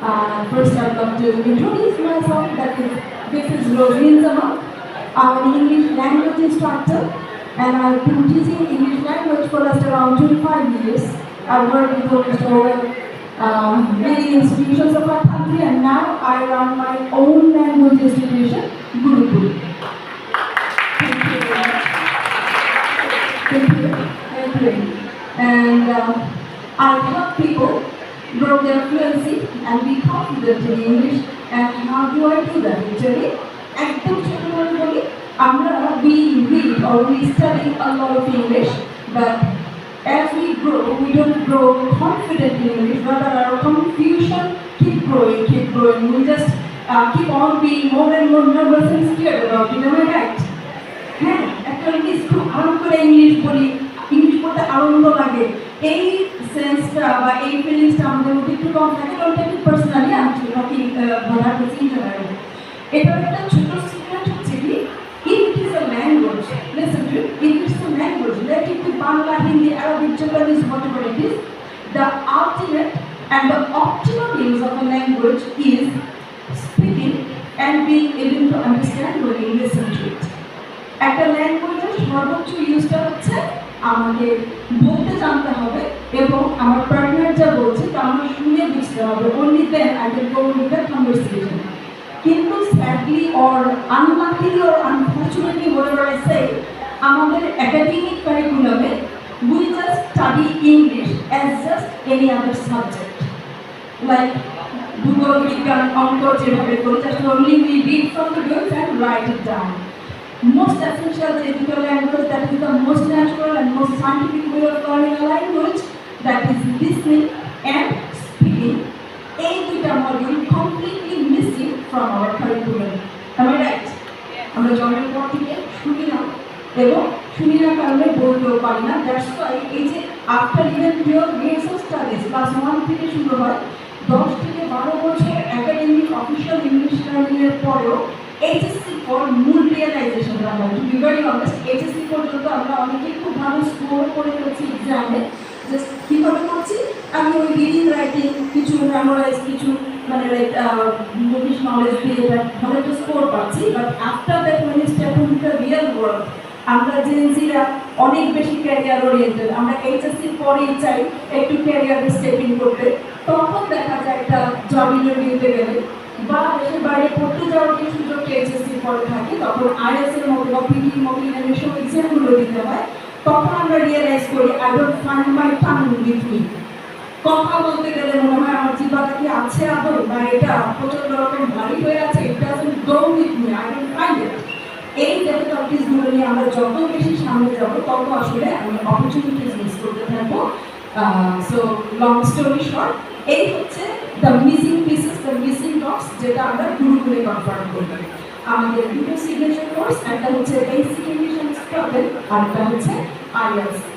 First, I'd love to introduce myself. This is Roslyn Zama. I'm an English language instructor, and I've been teaching English language for last around 25 years. I've worked with almost over many institutions of our country, and now I run my own language institution, Gurukul. Thank you. Thank you. And I help people grow their fluency and be confident in English. And how do I do that? Actually, একদম ছোট করে বলি, আমরা we read or we study a lot of English, but as we grow, we don't grow confident in English. Rather, our confusion keep growing. We just keep on being more and more nervous and scared about it. Am I right? হ্যাঁ, একটা জিনিস খুব আনন্দ করে English বলি, English বলতে আনন্দ লাগে, এই সেন্সটা বা এই ফিলিংসটা আমাদের মধ্যে একটু কম থাকে। কারণ এটা পার্সোনালি আমি নাকি বোঝার কাছে ইন্টারভিউ এটার একটা ছোট সিক্রেট হচ্ছে কি, it is a language, listen to it is a language, let it be Bangla, Hindi, Arabic, Japanese, whatever it is, the ultimate and the optimal use of a language is speaking and being able to understand when you listen to it. একটা ল্যাঙ্গুয়েজের সর্বোচ্চ ইউজটা হচ্ছে আমাকে বলতে জানতে হবে এবং আমার partner যা বলছে তা আমার শুনে বুঝতে হবে। Only then I can go with the conversation. কিন্তু sadly or unluckily or unfortunately whatever I say, আমাদের একাডেমিক কারিকুলামে we just study English as just any other subject. Like ভূগোল, বিজ্ঞান, অঙ্ক যেভাবে করি, just only we read from the books and write it down. Most essential ethical language, that is the most natural and most scientific way of learning a language, that is listening and speaking. এই দুইটা module completely missing from our curriculum. Am I right? আমরা জন্মের পর থেকে শুনি না এবং শুনি না কারণে বলতেও পারি না। দ্যাটস ওয়াই এই যে after even 12 years of studies, class 1 থেকে শুরু হয়, 10 থেকে 12 বছর একাডেমিক অফিসিয়াল ইংলিশ লার্নিং এর পরেও এইচএসসি পর মূল রিয়েলাইজেশনটা হয়। To be very honest, HSC পর্যন্ত আমরা অনেকেই খুব ভালো স্কোর করে ফেলছি এক্সামে, জাস্ট কীভাবে করছি, আমি ওই রিডিং রাইটিং কিছু মেমোরাইজ কিছু মানে লাইক বুকিশ নলেজ দিয়ে ভালো একটা স্কোর পাচ্ছি। But after that when you step into the real world, আমরা জেনজিরা অনেক বেশি ক্যারিয়ার ওরিয়েন্টেড, আমরা এইচএসসি পরেই চাই একটু ক্যারিয়ারে স্টেপিং করতে। তখন দেখা যায় একটা জব ইন্টারভিউতে গেলে বা দেশের বাইরে পড়তে যাওয়ার যে সুযোগটা এইচএসসি পরে থাকে, তখন আইএস এর মতো বা পিটি মতো এসব এক্সামগুলো দিতে হয়। তখন আমরা রিয়েলাইজ করি I don't find my tongue with me. কথা বলতে গেলে মনে হয় আমার জিহ্বাটা কি আছে আদৌ, বা এটা প্রচন্ড রকম ভারী হয়ে আছে, it doesn't go with me, I don't find it. এই ডিফিকাল্টিসগুলো নিয়ে আমরা যত বেশি সামনে যাবো তত আসলে আমি অপরচুনিটিস মিস করতে থাকবো। সো লং স্টোরি শর্ট, এই হচ্ছে the missing pieces, the missing dots, যেটা আমরা গুরুকুলে কনফার্ম করবো। আমাদের দুটো সিগনেচার কোর্স, একটা হচ্ছে বেসিক ইংলিশ এন্ড স্পোকেন, আর একটা হচ্ছে আইএলটিএস।